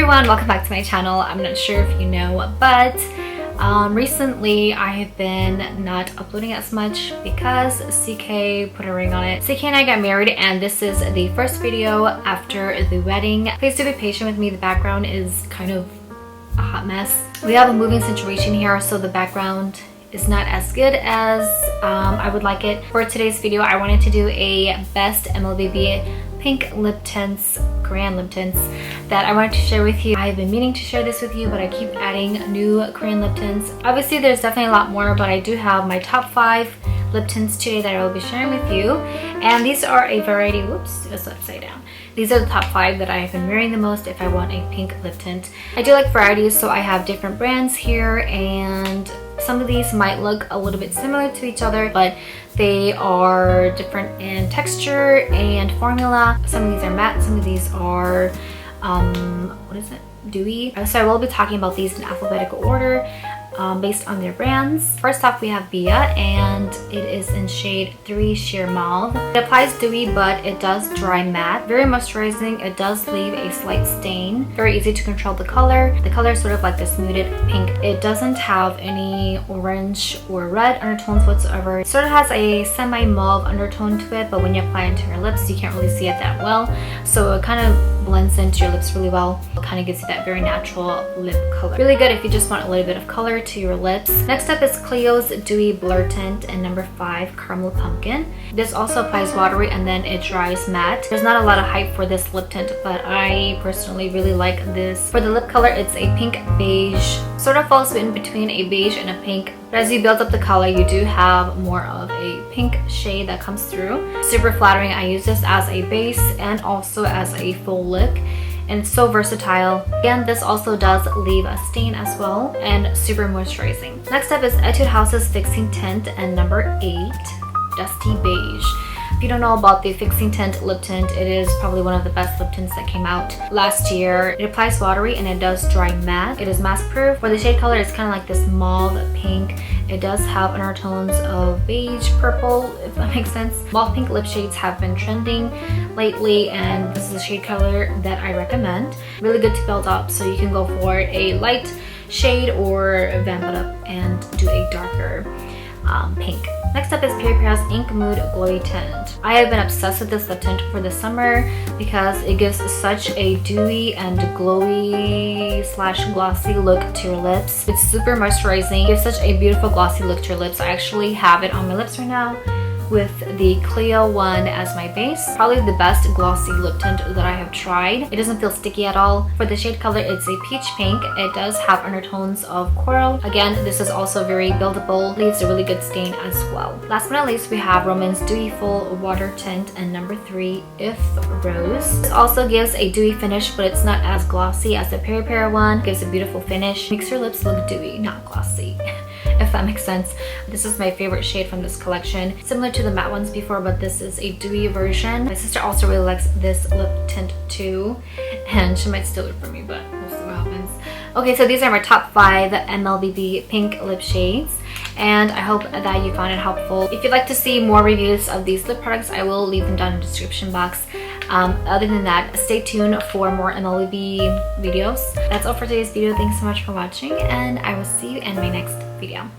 everyone, welcome back to my channel. I'm not sure if you know, but recently I have been not uploading as much because CK put a ring on it. CK and I got married and this is the first video after the wedding. Please do be patient with me. The background is kind of a hot mess. We have a moving situation here, so the background is not as good as I would like it. For today's video, I wanted to do a best MLBB pink lip tints, Korean lip tints that I wanted to share with you. I've been meaning to share this with you, but I keep adding new Korean lip tints. Obviously, there's definitely a lot more, but I do have my top 5 lip tints today that I will be sharing with you. And these are a variety, whoops, it's upside down. These are the top 5 that I have been wearing the most if I want a pink lip tint. I do like varieties, so I have different brands here, and some of these might look a little bit similar to each other, but they are different in texture and formula. Some of these are matte, some of these are, what is it? Dewy. So I will be talking about these in alphabetical order based on their brands. First off, we have BBIA, and it is in shade 3 Sheer Mauve. It applies dewy, but it does dry matte. Very moisturizing. It does leave a slight stain. Very easy to control the color. The color is sort of like this muted pink. It doesn't have any orange or red undertones whatsoever. It sort of has a semi-mauve undertone to it, but when you apply it to your lips, you can't really see it that well. So it kind of blends into your lips really well. It kind of gives you that very natural lip color. Really good if you just want a little bit of color to your lips. Next up is CLIO's Dewy Blur Tint in number 5, Caramel Pumpkin. This also applies watery and then it dries matte. There's not a lot of hype for this lip tint, but I personally really like this. For the lip color, it's a pink beige. Sort of falls in between a beige and a pink. But as you build up the color, you do have more of a pink shade that comes through. Super flattering. I use this as a base and also as a full look. And it's so versatile. Again, this also does leave a stain as well, and super moisturizing. Next up is Etude House's Fixing Tint and number 8, Dusty Beige. If you don't know about the Fixing Tint lip tint, it is probably one of the best lip tints that came out last year. It applies watery and it does dry matte. It is mask proof. For the shade color, it's kind of like this mauve pink. It does have undertones of beige, purple, if that makes sense. Mauve pink lip shades have been trending lately, and this is a shade color that I recommend. Really good to build up, so you can go for a light shade or vamp it up and do a darker pink. Next up is Peripera's Ink Mood Glowy Tint. I have been obsessed with this lip tint for the summer because it gives such a dewy and glowy / glossy look to your lips. It's super moisturizing. It gives such a beautiful glossy look to your lips. I actually have it on my lips right now with the CLIO one as my base. Probably the best glossy lip tint that I have tried. It doesn't feel sticky at all. For the shade color, it's a peach pink. It does have undertones of coral. Again, this is also very buildable. Leaves a really good stain as well. Last but not least, we have Roman's Dewy Full Water Tint and number 3, If Rose. This also gives a dewy finish, but it's not as glossy as the Peripera one. It gives a beautiful finish. Makes your lips look dewy, not glossy. If that makes sense. This is my favorite shade from this collection. Similar to the matte ones before, but this is a dewy version. My sister also really likes this lip tint too, and she might steal it from me, but we'll see what happens. Okay, so these are my top 5 MLBB pink lip shades, and I hope that you found it helpful. If you'd like to see more reviews of these lip products, I will leave them down in the description box. Other than that, stay tuned for more MLBB videos. That's all for today's video. Thanks so much for watching, and I will see you in my next video.